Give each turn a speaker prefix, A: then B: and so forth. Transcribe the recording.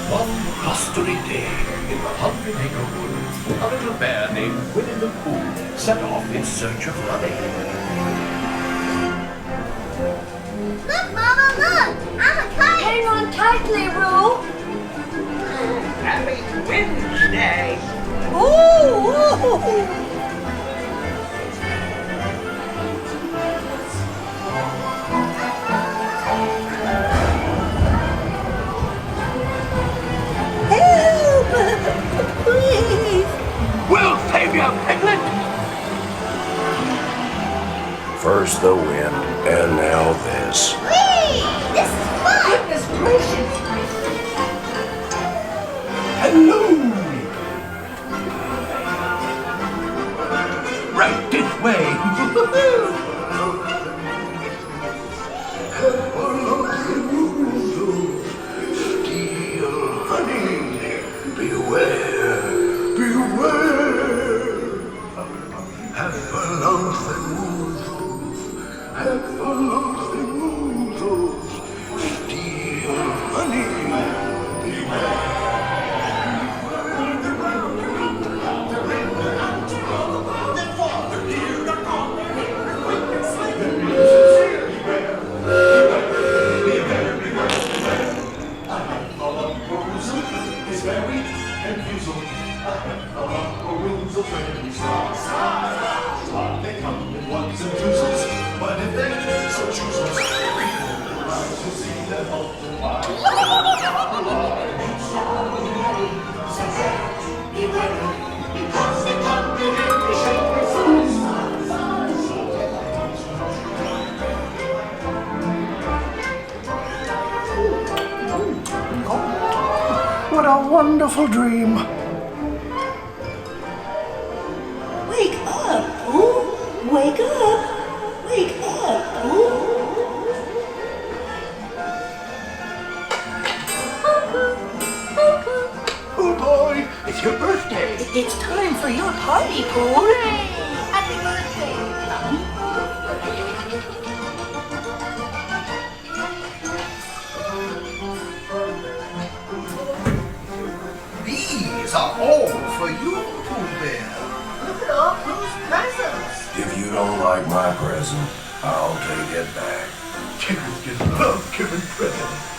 A: One blustery day in the 100-acre wood, a little bear named Winnie the Pooh set off in search of honey.
B: Look, Mama, look! I'm a kite!
C: Hang on tightly, Roo!
D: Happy Wednesday!
C: Ooh! Help! Please!
A: We'll save you, Piglet!
E: First the wind, and now this.
B: Whee! This is fun!
C: Goodness gracious!
A: Hello! Right this way! Steal honey! Beware! Beware! Have a lonesome woozles! Have a lonesome woozles! Steal honey! Beware! They come in ones and twosles, but if they so choose us, to see them multiply. Because they come in every shape and size. What a wonderful dream!
C: Wake up, Pooh! Wake up! Wake up, Pooh!
A: Oh boy, it's your birthday!
C: It's time for your party, Pooh!
B: Happy birthday!
A: These are all for you, Pooh Bear.
D: Look at all Pooh's presents!
E: If you don't like my present, I'll take it back.
A: Kids just love giving presents.